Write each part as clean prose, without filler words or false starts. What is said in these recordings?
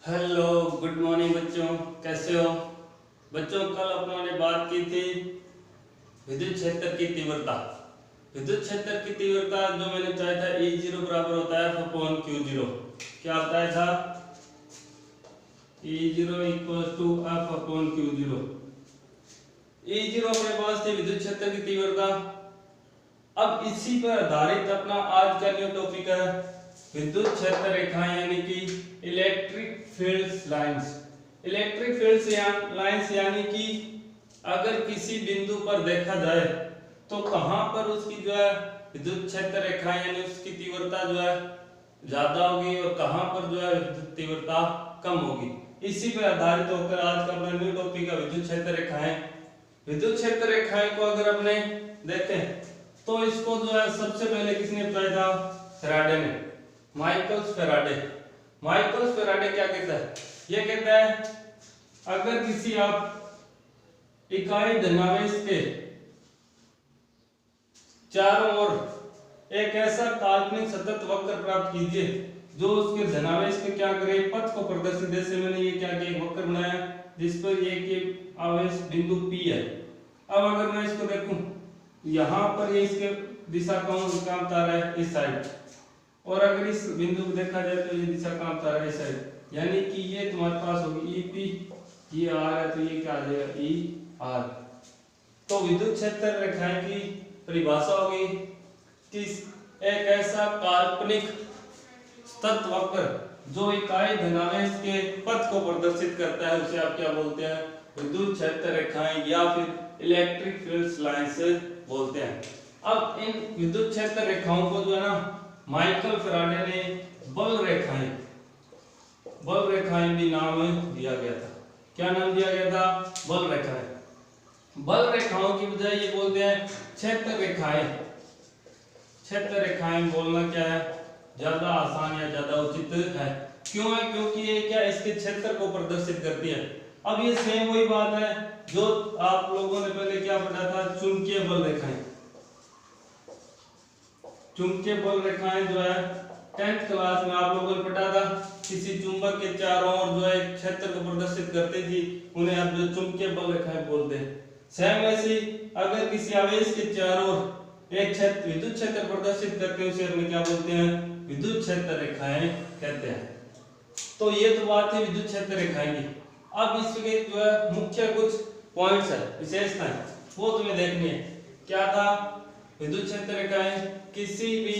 Hello, good morning बच्चों। कैसे हो बच्चों? कल अपनों ने बात की थी विद्युत क्षेत्र की तीव्रता। विद्युत क्षेत्र की तीव्रता जो मैंने बताया था E0 बराबर होता है F/Q0। क्या बताया था? E0 = F/Q0। E0 अपने पास थी विद्युत क्षेत्र की तीव्रता। अब इसी पर आधारित अपना आज का न्यू टॉपिक है विद्युत क्षेत्र रेखाएं यानी कि electric fields lines. Electric fields lines यानी कि अगर किसी बिंदु पर देखा जाए तो कहां पर उसकी जो है विद्युत क्षेत्र रेखाएं यानी उसकी तीव्रता जो है ज्यादा होगी और कहां पर जो है विद्युत तीव्रता कम होगी। इसी पर आधारित होकर आज का अपना न्यू टॉपिक है विद्युत क्षेत्र रेखाएं। विद्युत क्षेत्र रेखाएं को अगर अपने देखें तो इसको जो है सबसे पहले किसने बताया था? फैराडे ने, माइकल्स फैराडे। माइकल्स फैराडे क्या कहता है? ये कहता है अगर किसी आप इकाई धनावेश के चारों ओर एक ऐसा काल्पनिक सतत वक्र प्राप्त कीजिए जो उसके धनावेश के क्या करे, पथ को प्रदर्शित। जैसे मैंने ये क्या किया, एक वक्र बनाया जिस पर एक आवेश बिंदु P है। अब अगर मैं इसको देखूं यहाँ पर ये इसके दिशा कौन कहाँ बता रहा है? इस साइड। और अगर इस बिंदु को देखा जाए तो ये दिशा कहाँ बता रहा है? इस साइड। यानी कि ये तुम्हारे पास होगी EP, ये R है तो ये क्या आ जाएगा? ER। तो विद्युत क्षेत्र रेखाएं की परिभाषा होगी कि एक ऐसा काल्पनिक सतत वक्र जो इकाई धनावेश के पथ को प्रदर्शित करता है उसे आप क्या बोलते हैं? विद्युत क्षेत्र रेखाएं या फिर इलेक्ट्रिक फील्ड्स लाइंस बोलते हैं। अब इन विद्युत क्षेत्र रेखाओं को जो है ना माइकल फैराडे ने बल रेखाएं भी नाम दिया गया था। क्या नाम दिया गया था? बल रेखाएं। बल रेखाओं की बजाय ये बोलते हैं क्षेत्र रेखाएं। क्षेत्र रेखाएं बोलना क्या है? ज्यादा आसान या ज्यादा उचित है। क्यों है? क्योंकि ये क्या इसके क्षेत्र को प्रदर्शित करती है। अब ये सेम वही बात है जो आप लोगों ने पहले क्या पढ़ा था, चुंबकीय बल रेखाएं। चुंबकीय बल रेखाएं जो है 10th क्लास में आप लोगों ने पढ़ा था। किसी चुंबक के चारों ओर जो है क्षेत्र को प्रदर्शित करती थी, उन्हें आप जो चुंबकीय बल रेखाएं बोलते हैं। सेम ऐसे अगर किसी आवेश के चारों ओर एक क्षेत्र विद्युत क्षेत्र प्रदर्शित करते हैं उसे हम क्या बोलते हैं? विद्युत क्षेत्र रेखाएं कहते हैं। तो ये तो बात है विद्युत क्षेत्र रेखाएं की। अब इसके जो है मुख्य कुछ पॉइंट्स है, विशेषताएं, वो तुम्हें देखनी है। क्या था? विद्युत क्षेत्र रेखाएं किसी भी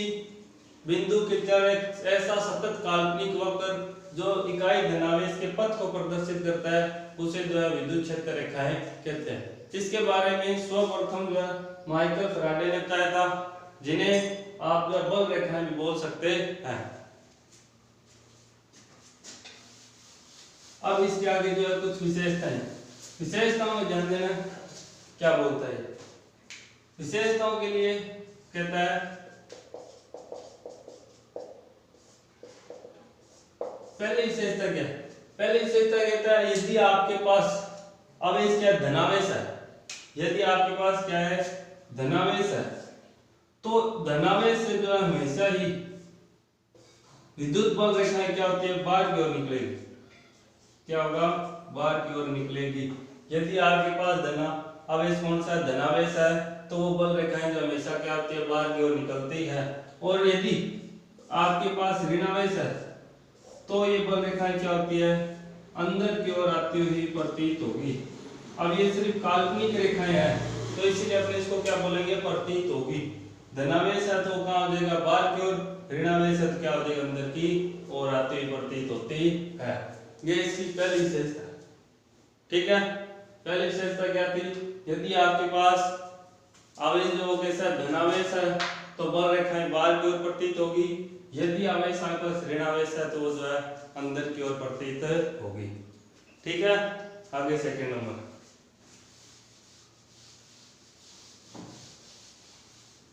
बिंदु के चारों एक ऐसा सतत काल्पनिक वक्र जो इकाई धनावेश के पथ को प्रदर्शित करता है उसे जो है विद्युत क्षेत्र रेखाएं कहते हैं। इसके बारे में सर्वप्रथम जो है माइकल फैराडे ने बताया था, जिन्हें आप जो बल रेखाएं भी बोल सकते हैं। अब इसके आगे जो है कुछ विशेषताएं, विशेषताओं में ध्यान देना। क्या बोलता है? विशेषताओं के लिए कहता है पहली विशेषता क्या है? पहली विशेषता कहता है यदि आपके पास आवेश क्या धनावेश है, यदि आपके पास क्या है? धनावेश है, तो धनावेश से जो है हमेशा ही विद्युत बल रेखाएं क्या होती है? बाहर की ओर निकलेगी। क्या होगा? बाहर की ओर निकलेगी। यदि आपके पास आवेश कौन सा धनावेश है तो वो बल रेखाएं जो हमेशा क्या होती है? बाहर की ओर निकलती है। और यदि आपके पास ऋणावेश है तो ये बल रेखाएं क्या होती है? अंदर की ओर आती हुई प्रतीत होगी। अब ये सिर्फ काल्पनिक रेखाएं हैं तो इसीलिए अपने इसको क्या बोलेंगे? प्रतीत होगी। धनावेश है तो कहां हो जाएगा? बाहर की ओर। ऋणावेश है तो क्या हो जाएगा? अंदर की ओर आती हुई प्रतीत होती है। ये इसकी पहली विशेषता। ठीक है, पहली विशेषता क्या थी? यदि आपके पास आवेश जो कैसा धनावेश है तो बल रेखाएं बाहर की ओर प्रतीत होगी। यदि आवेश आपके पास ऋणावेश है तो वो जो है अंदर की ओर प्रतीत होगी। ठीक है, आगे सेकंड नंबर।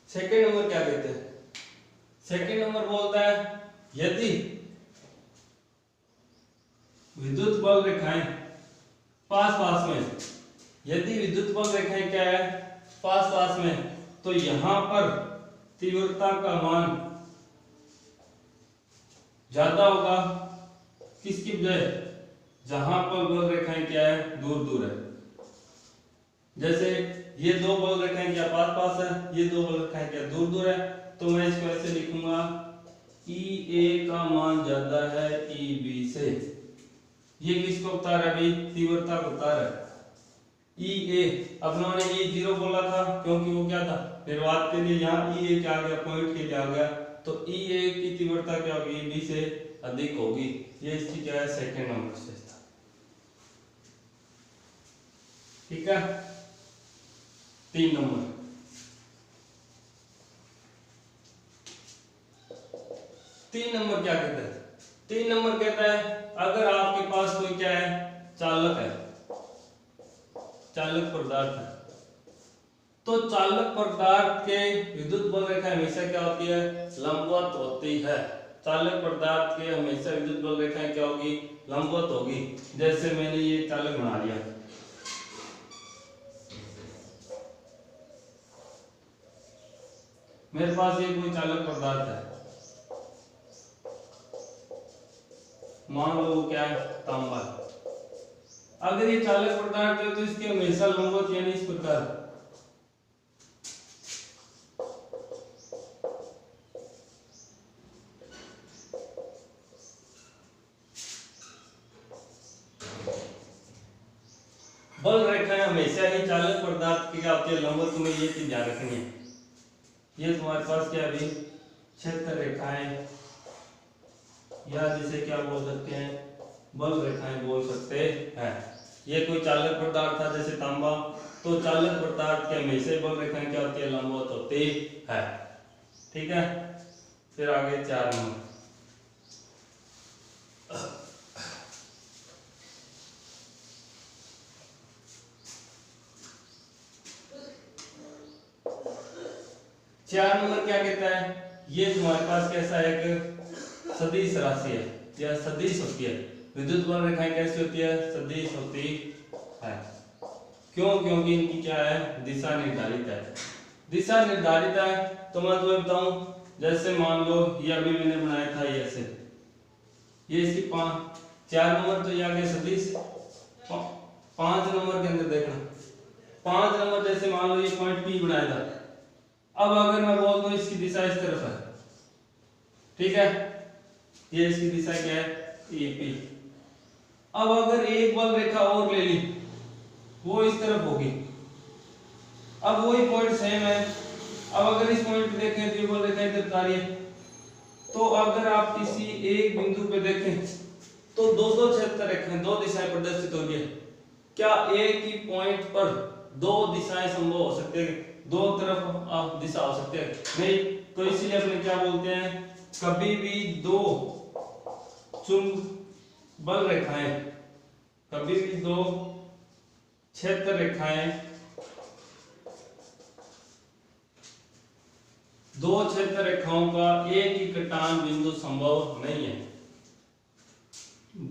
सेकंड नंबर क्या कहते हैं? सेकंड नंबर बोलता है यदि विद्युत बल रेखाएं पास में, यदि विद्युत बल रेखाएं क्या है? पास में, तो यहां पर तीव्रता का मान ज्यादा होगा किसकी बजाय जहां पर बल रेखाएं क्या है, दूर दूर है। जैसे ये दो बल रेखाएं क्या पास पास है, ये दो बल रेखाएं क्या दूर दूर है, तो मैं इसको ऐसे लिखूंगा ई ए का मान ज्यादा है ई बी से। ये किसको बता रहा है भाई, तीव्रता को बता रहा है। ई ए, अब उन्होंने ई जीरो बोला था क्योंकि वो क्या था, निर्वात के लिए, यहाँ ई ए क्या आ गया, पॉइंट के लिए आ गया, तो ई ए की तीव्रता क्या होगी, बी से अधिक होगी। ये इसकी क्या है, सेकंड नंबर विशेषता। ठीक है। 3 नंबर, क्या कहता है, 3 नंबर कहता है अगर आपके पास कोई क्या है, चालक है, चालक पदार्थ है, तो चालक पदार्थ के विद्युत बल रेखा हमेशा क्या होती है, लंबवत होती है। चालक पदार्थ के हमेशा विद्युत बल रेखाएं क्या होगी, लंबवत होगी। जैसे मैंने ये चालक बना लिया, मेरे पास ये कोई चालक पदार्थ है, मान लो वो क्या है, तांबा। अगर ये चालक पदार्थ है तो इसके हमेशा लंबवत यानी इस प्रकार, बल रेखाएं हमेशा ही चालक पदार्थ की क्या होती है, लंबवत। तुम्हें ये चीज ध्यान रखनी है। ये तुम्हारे पास क्या है, क्षेत्र रेखाएं, या जिसे क्या बोल सकते हैं, बल रेखाएं बोल सकते हैं। ये कोई चालक पदार्थ था जैसे तांबा, तो चालक पदार्थ के हमेशा बल रेखाएं क्या होती है, लंबवत होती है। ठीक है। फिर आगे 4 नंबर, क्या कहता है, ये तुम्हारे पास कैसा है, एक सदिश राशि है या सदिश होती है। विद्युत बल रेखाएं कैसी होती है, सदिश होती है। क्यों, क्योंकि इनकी क्या है, दिशा निर्धारित है। दिशा निर्धारित है तो मैं तुम्हें बताऊं, जैसे मान लो ये अभी मैंने बनाया था, ये ऐसे, ये इसकी 4 नंबर, तो ये आ गया सदिश। 5 नंबर के अंदर देखना, 5 नंबर जैसे मान लो ये पॉइंट पी बनाया था। अब अगर मैं बोल दूं इसकी दिशा इस तरफ है, ठीक है, ये इसकी दिशा क्या है, AP। अब अगर एक बल रेखा और ले ली, वो इस तरफ होगी। अब वही पॉइंट सेम है। अब अगर इस पॉइंट पे देखें तो ये बल रेखा इधर जा रही है, तो अगर आप किसी एक बिंदु पे देखें तो दो क्षेत्र रेखाएं, 2 दिशाएं प्रदर्शित हो रही है। क्या एक ही पॉइंट पर 2 दिशाएं संभव हो सकते हैं, 2 तरफ आप दिशा हो सकते हैं? नहीं। तो इसीलिए अपने क्या बोलते हैं, कभी भी 2 बल रेखाएं, कभी भी 2 क्षेत्र रेखाएं, 2 क्षेत्र रेखाओं का एक ही कटान बिंदु संभव नहीं है।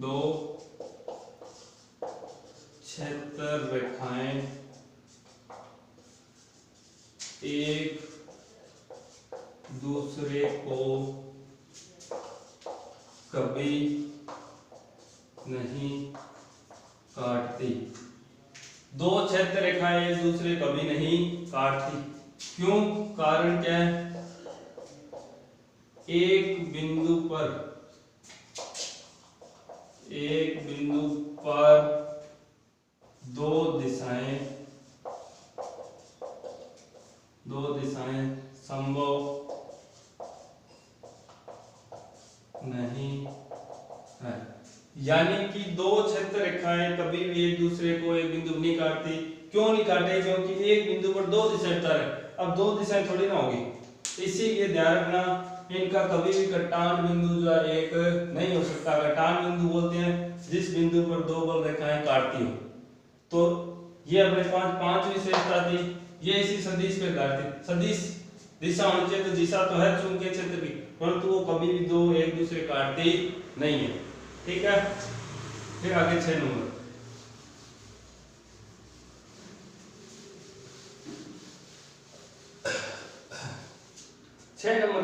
2 क्षेत्र रेखाएं एक दूसरे को कभी नहीं काटती। 2 क्षेत्र रेखाएं एक दूसरे कभी नहीं काटती। क्यों, कारण क्या है, एक बिंदु पर 2 दिशाएं संभव नहीं है। यानी कि 2 क्षेत्र रेखाएं कभी भी एक दूसरे को एक बिंदु नहीं काटती। क्यों नहीं काटे, क्योंकि एक बिंदु पर 2 दिशाएं बता रहे, अब 2 दिशाएं थोड़ी ना होगी। इसीलिए ध्यान रखना, इनका कभी भी कटान बिंदु जो है एक नहीं हो सकता। कटान बिंदु बोलते हैं जिस बिंदु पर 2 बल रेखाएं काटती हो। तो ये अपने पांच विशेषता थी, ये इसी सदिश पे आधारित। सदिश दिशा होनी चाहिए, तो दिशा तो है चुंबकीय क्षेत्र की, परंतु वो कभी भी 2 एक दूसरे काटती नहीं है। ठीक है। फिर आगे 6 नंबर,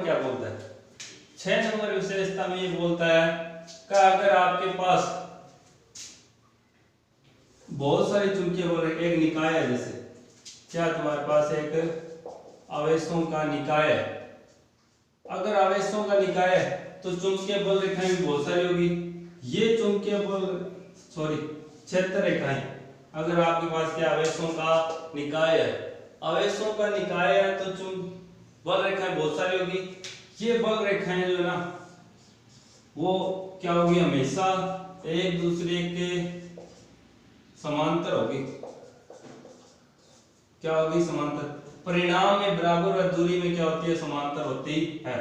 क्या बोलता है, 6 नंबर विशेषता में ये बोलता है का अगर आपके पास बहुत सारी चुंबकीय बल, एक निकाय है, जैसे क्या तुम्हारे पास एक आवेशों का निकाय है। अगर आवेशों का निकाय है तो चुंबकीय बल रेखाएं भी बहुत सारी होगी। ये चुंबकीय बल क्षेत्र रेखाएं, अगर आपके पास क्या आवेशों का निकाय है, आवेशों का निकाय है तो बल रेखाएं बहुत सारी होगी। ये बल रेखाएं जो है ना वो क्या होगी, हमेशा एक दूसरे के समांतर होगी। क्या होगी, समांतर। परिणाम में बराबर व दूरी में क्या होती है, समांतर होती है।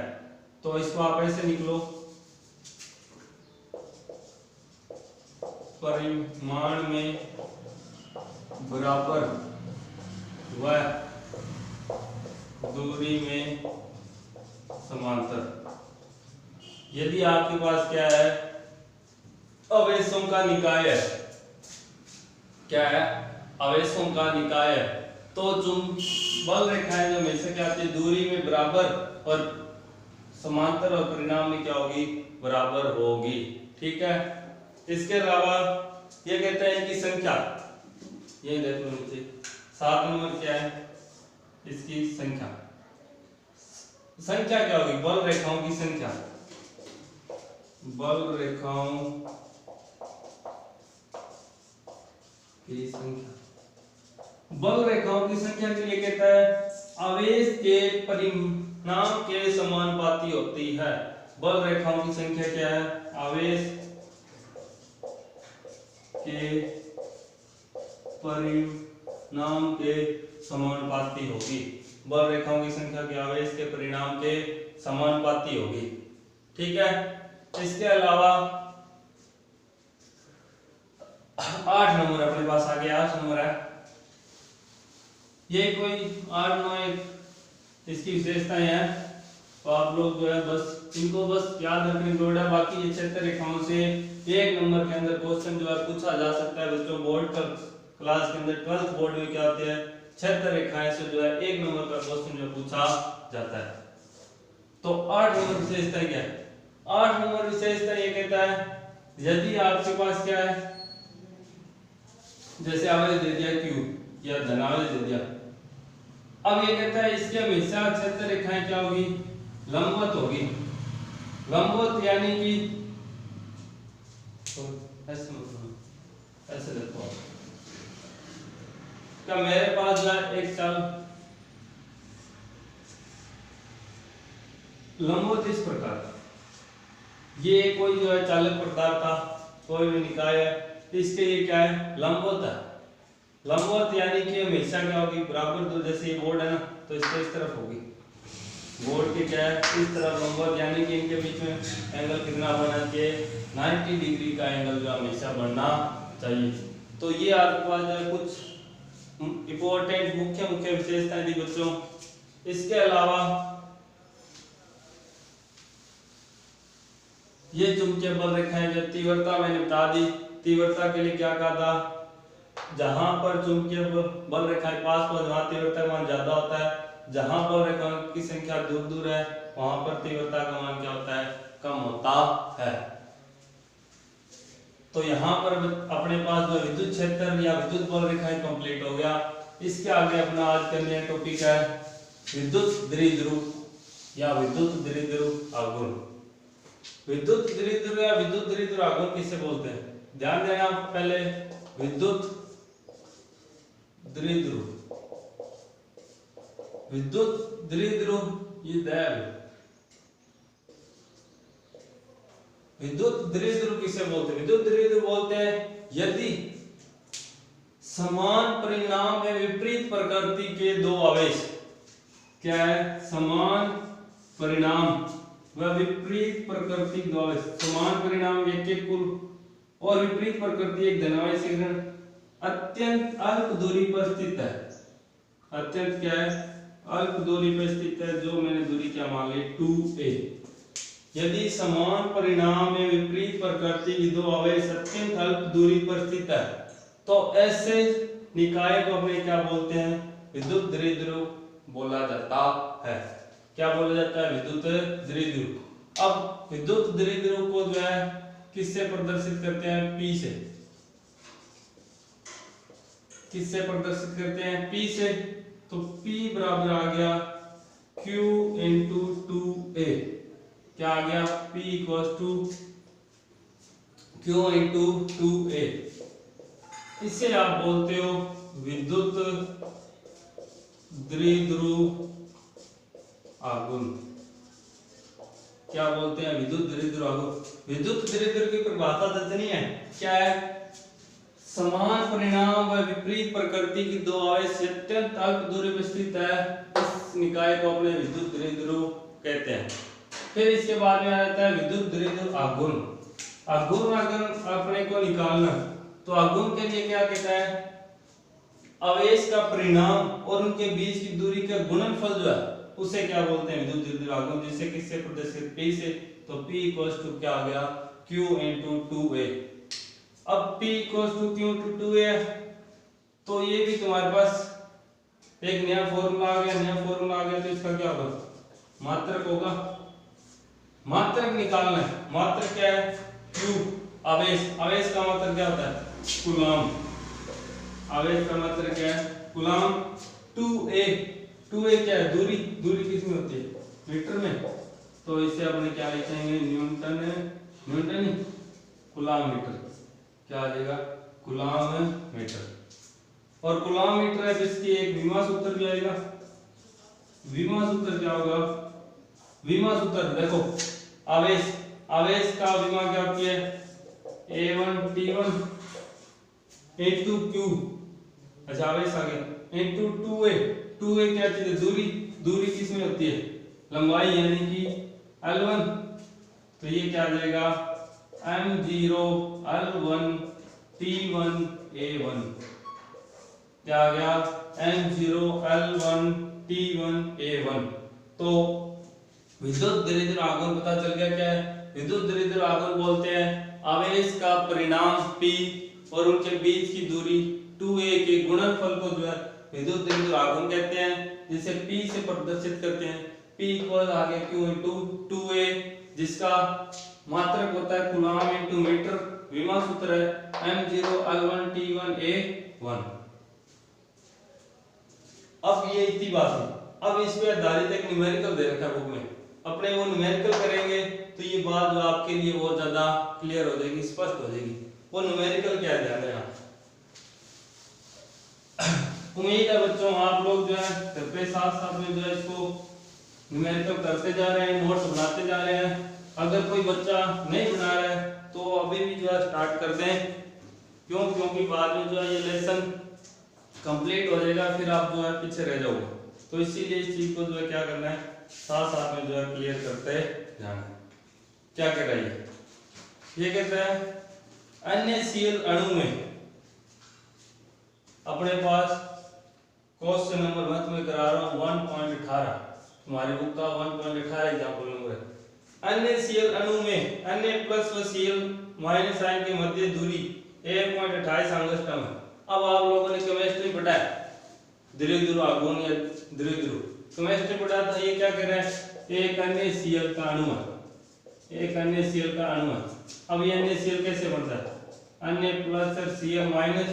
तो इसको आप ऐसे निकलो, परिमाण में बराबर व दूरी में समांतर। यदि आपके पास क्या है, आवेशों का निकाय है, क्या है, आवेशों का निकाय है, तो बल रेखाएं जो हमेशा क्या आती है, दूरी में बराबर और समांतर, और परिणाम में क्या होगी, बराबर होगी। ठीक है। इसके अलावा ये कहते हैं इनकी संख्या, ये देख लो नीचे 7 नंबर क्या है, इसकी संख्या। संख्या क्या होगी, बल रेखाओं की संख्या, बल रेखाओं की संख्या। बल रेखाओं की संख्या के लिए कहता है आवेश के परिमाण के समानुपाती होती है। बल रेखाओं की संख्या क्या है, आवेश के परिणाम के समानुपाती होगी। बल रेखाओं की संख्या के आवेश के परिणाम के समानुपाती होगी। ठीक है। इसके अलावा 8 नंबर अपने पास आ गया, 8 नंबर है, ये कोई 8, 9 इसकी विशेषताएं हैं, तो आप लोग जो है बस इनको बस याद रखने की जरूरत है। बाकी ये क्षेत्र रेखाओं से 1 नंबर के अंदर क्वेश्चन जो है पूछा जा सकता है बच्चों। बोर्ड का क्लास के अंदर 12th बोर्ड में क्या होते हैं, क्षेत्र रेखाएं से जो है 1 नंबर का क्वेश्चन जो पूछा जाता है। तो 8 नंबर विशेषता क्या है, 8 नंबर विशेषता ये कहता है यदि आपके पास क्या है, जैसे आवेश दे दिया Q या धनावेश दे दिया, अब ये कहता है इसके हमेशा क्षेत्र रेखाएं क्या होगी, लंबवत होगी। लंबवत यानी कि ऐसे देखो, क्या मेरे पास जो है एक लंबवत इस प्रकार, ये कोई जो है चालक पदार्थ था, कोई भी निकाय है, इसके लिए क्या है, लंबवत है। लंबवत यानी कि हमेशा क्या होगी, बराबर दूर। जैसे ये बोर्ड है ना, तो इसके इस तरफ होगी, बोर्ड के क्या है, इस तरफ लंबवत, यानी कि इनके बीच में एंगल कितना बनना चाहिए, 90 डिग्री का एंगल जो हमेशा बनना चाहिए। तो ये आपके पास जो है कुछ इंपॉर्टेंट मुख्य विशेषताएं थी बच्चों। इसके अलावा ये चुंबकीय बल रेखाएं जो तीव्रता मैंने बता दी, तीव्रता के लिए क्या कहा था, जहां पर चुंबकीय बल रेखाएं पास हो वहां तीव्रता का मान ज्यादा होता है, जहां बल रेखाओं की संख्या दूर दूर है वहां पर तीव्रता का मान क्या होता है, कम होता है। तो यहाँ पर अपने पास जो विद्युत क्षेत्र या विद्युत बल रेखाएं कंप्लीट हो गया। इसके आगे अपना आज का नया टॉपिक है विद्युत द्विध्रुव या विद्युत द्विध्रुव आघूर्ण। विद्युत द्विध्रुव या विद्युत द्विध्रुव आघूर्ण किसे बोलते हैं, ध्यान देना। पहले विद्युत द्विध्रुव, विद्युत द्विध्रुव ये दैव, विद्युत द्विध्रुव किसे बोलते हैं, विद्युत द्विध्रुव बोलते हैं यदि समान परिणाम में विपरीत प्रकृति के दो आवेश, क्या है, समान परिणाम व विपरीत प्रकृति के दो आवेश, समान परिणाम एक के कुल और विपरीत प्रकृति एक धनावेश अत्यंत अल्प दूरी पर स्थित है। अत्यंत क्या है, अल्प दूरी पर स्थित है, जो मैंने दूरी क्या मान ली 2a। यदि समान परिणाम में विपरीत प्रकृति के दो आवेश अत्यंत अल्प दूरी पर स्थित है तो ऐसे निकाय को अपने क्या बोलते हैं, विद्युत द्विध्रुव बोला जाता है। क्या बोला जाता है, विद्युत द्विध्रुव। अब विद्युत द्विध्रुव को जो है किससे प्रदर्शित करते हैं? P से। किससे प्रदर्शित करते हैं? P से। तो P बराबर आ गया Q इंटू 2A। क्या आ गया? P equals to Q into 2A। इसे आप बोलते हो विद्युत द्विध्रुव आघूर्ण। क्या बोलते हैं? विद्युत द्विध्रुव आघूर्ण। विद्युत द्विध्रुव की परिभाषा दर्शनी है, क्या है? समान परिणाम व विपरीत प्रकृति की दो आवेश अत्यंत अल्प दूरी पर स्थित है, इस निकाय को अपने विद्युत द्विध्रुव कहते हैं। फिर इसके बाद में आ जाता है विद्युत द्विध्रुव आघूर्ण। आघूर्ण अगर अपने को निकालना, तो आघूर्ण के लिए क्या कहता है? आवेश का परिणाम और उनके बीच की दूरी का गुणनफल जो है उसे क्या बोलते हैं? विद्युत द्विध्रुव आघूर्ण। जिससे किससे प्रदर्शित? P से। तो P इक्वल्स टू क्या आ गया? Q into 2A। अब P equals to Q into 2A, तो ये भी तुम्हारे पास एक नया फॉर्मूला आ गया। नया फॉर्मूला आ गया तो इसका क्या होगा? मात्रक होगा। मात्रक निकालना है। मात्रक क्या है? Q आवेश। आवेश का मात्रक क्या होता है? कूलम। आवेश का मात्रक क्या है? कूलम। 2A, 2A क्या है? दूरी। दूरी किसमें होती है? मीटर में। तो इसे अपने क्या लिखेंगे? न्यूटन। न्यूटन ही कूलम मीटर। क्या आ जाएगा? Coulomb metre. और कूलम मीटर है जिसकी एक विमा सूत्र भी आएगा। विमा सूत्र क्या होगा? विमा सूत्र देखो, आवेश। आवेश का विमा क्या होती है? A1T1 into Q। अच्छा, आवेश आ गया इंटू 2A। 2A क्या चीज है? दूरी। दूरी किसमें होती है? लंबाई, यानी कि L1। तो ये क्या आ जाएगा? M0 L1 T1 A1। क्या आ गया? M0 L1 T1 A1। तो विद्युत द्विध्रुव आघूर्ण पता चल गया। क्या है विद्युत द्विध्रुव आघूर्ण? बोलते हैं आवेश का परिणाम P और उनके बीच की दूरी 2A के गुणनफल को जो है विद्युत द्विध्रुव आघूर्ण कहते हैं, जिसे P से प्रदर्शित करते हैं। P इक्वल आ गया Q इंटू 2A, जिसका मात्रक होता है कूलम इंटू मीटर। विमा सूत्र है M0 L1 T1 A1। अब ये इतनी बात है। अब इस पे आधारित एक न्यूमेरिकल दे रखा है बुक में। अपने वो न्यूमेरिकल करेंगे तो ये बात जो आपके लिए बहुत ज्यादा क्लियर हो जाएगी, स्पष्ट हो जाएगी। वो न्यूमेरिकल क्या है, ध्यान देना। उम्मीद है बच्चों आप लोग जो है घर पे साथ साथ में जो है इसको न्यूमेरिकल करते जा रहे हैं, नोट्स बनाते जा रहे हैं। अगर कोई बच्चा नहीं बना रहा है तो अभी भी जो है स्टार्ट कर दें। क्यों? क्योंकि बाद में जो है ये लेसन कंप्लीट हो जाएगा, फिर आप जो है पीछे रह जाओगे। तो इसीलिए इस चीज को जो है क्या करना है, साथ साथ में जो है क्लियर करते जाना है। क्या कह रहा है ये कहता है अन्य सीएल अणु में अपने पास क्वेश्चन नंबर मैं तुम्हें करा रहा हूं 1.18, तुम्हारी बुक का 1.18 एग्जांपल नंबर है। अन्य सीएल अणु में अन्य प्लस व सीएल माइनस आयन के मध्य दूरी 1.28 एंगस्ट्रॉम है। अब आप लोगों ने केमिस्ट्री पढ़ा है, द्विध्रुव आघूर्ण या द्विध्रुव केमिस्ट्री पढ़ा था। ये क्या कर रहा है, एक अन्य सीएल का अणु है, एक अन्य सीएल का अणु है। अब ये अन्य सीएल कैसे बनता है, अन्य प्लस और सीएल माइनस,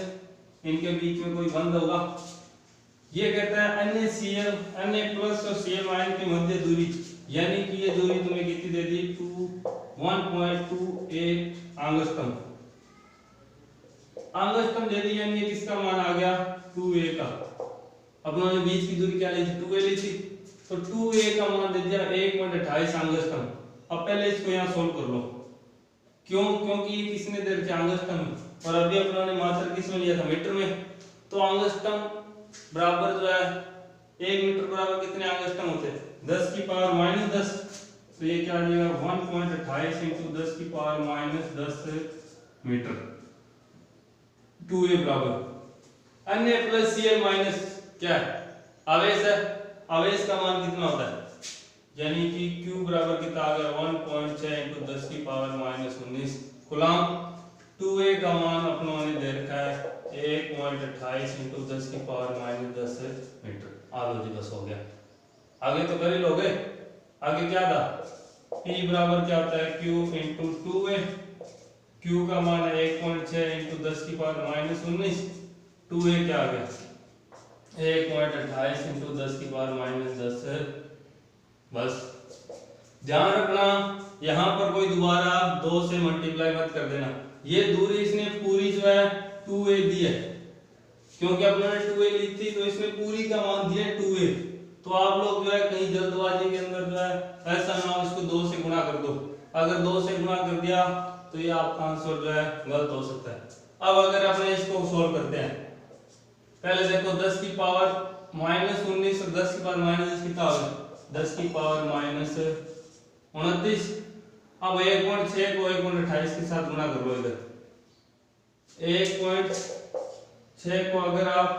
इनके बीच में कोई बंध होगा। ये कहता है अन्य सीएल अन्य प्लस और सीएल माइनस की मध्य दूरी, यानी कि ये दूरी तुम्हें कितनी दे दी 1.28 एंगस्ट्रॉम। एंगस्ट्रॉम दे दी, यानी किसका मान आ गया 2a का। अपना जो बीच की दूरी क्या ली थी 2a ली थी, तो 2a का मान दे दिया 1.28 एंगस्ट्रॉम। अब पहले इसको यहाँ सोल्व कर लो। क्यों? क्योंकि ये किसने दे रखा एंगस्ट्रॉम में, और अभी अपनों ने मात्रा किस में लिया था मीटर में। तो एंगस्ट्रॉम बराबर जो है 1 मीटर बराबर कितने एंगस्ट्रॉम होते हैं 10 की पावर माइनस 10। तो ये क्या आ जाएगा 1.28 इंटू 10 की पावर माइनस 10 मीटर। 2a बराबर अन्य प्लस सीएल माइनस क्या है, आवेश है। आवेश का मान कितना होता है, यानी कि q बराबर कितना आ गया 1.6 इंटू 10 की पावर माइनस 19 कूलम। 2a का मान अपनों ने दे रखा है 1.28 इंटू 10 की पावर माइनस 10 मीटर। आगे जी बस हो गया, आगे तो कर ही लोगे। आगे क्या था, p बराबर क्या होता है q इंटू 2a, Q का मान है 1.6 इंटू 10 की पावर माइनस 19। 2A क्या आ गया 1.28 इंटू 10 की पावर माइनस 10। बस ध्यान रखना यहाँ पर कोई दोबारा 2 से मल्टीप्लाई मत कर देना। ये दूरी इसने पूरी जो है 2A दी है, क्योंकि अपने 2A ली थी तो इसने पूरी का मान दिया 2A। तो आप लोग जो है कहीं जल्दबाजी के अंदर जो है ऐसा ना हो इसको 2 से गुणा कर दो। अगर 2 से गुणा कर दिया तो ये आपका आंसर जो है गलत हो सकता है। अब अगर अपने इसको सोल्व करते हैं, पहले देखो 10 की पावर माइनस 19 और 10 की पावर माइनस कितना होगा 10 की पावर माइनस 29। अब 1.6 को 1.28 के साथ गुणा कर लो। इधर 1.6 को अगर आप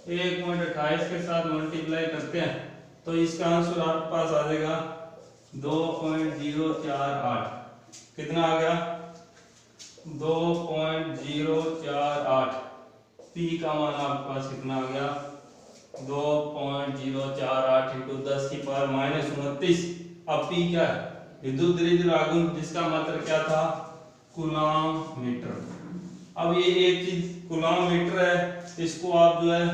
1.28 के साथ मल्टीप्लाई करते हैं तो इसका आंसर आपके पास आ जाएगा 2.048। कितना आ गया 2.048। पी का मान आपके पास कितना आ गया 2.048 इंटू 10 की पावर माइनस 29। अब पी क्या है विद्युत दरिद्र आघूर्ण, जिसका मात्रक क्या था कूलम मीटर। अब ये एक चीज कूलम मीटर है, इसको आप जो है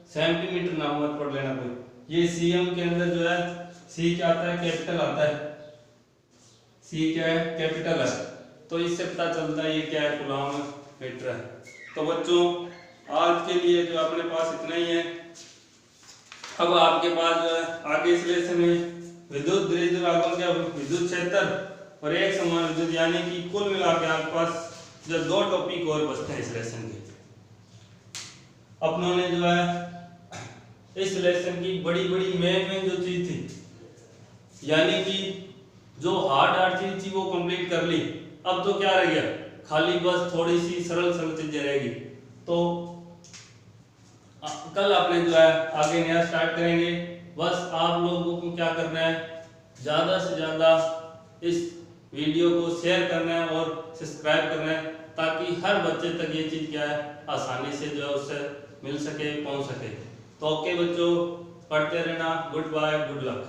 सेंटीमीटर ना मत पढ़ लेना कोई। ये सीएम के अंदर जो है सी क्या आता है कैपिटल आता है, सी क्या है कैपिटल है, तो इससे पता चलता है ये क्या है कूलम मीटर है। तो बच्चों आज के लिए जो अपने पास इतना ही है। अब आपके पास जो है आगे इस लेसन में विद्युत दरिद्र आघूर्ण का विद्युत क्षेत्र और एक समान विद्युत, यानी कि कुल मिला के आपके पास जो 2 टॉपिक और बचते हैं इस लेसन के। अपनों ने जो है इस लेसन की बड़ी बड़ी मेन जो चीज थी, यानी कि जो हार्ड चीज थी वो कंप्लीट कर ली। अब तो क्या रह गया खाली बस थोड़ी सी सरल चीजें रहेगी। तो कल अपने जो है आगे नया स्टार्ट करेंगे। बस आप लोगों को क्या करना है ज्यादा से ज्यादा इस वीडियो को शेयर करना है और सब्सक्राइब करना है, ताकि हर बच्चे तक ये चीज क्या है आसानी से जो है उससे मिल सके पहुंच सके। तो ओके बच्चों, पढ़ते रहना। Goodbye, good luck.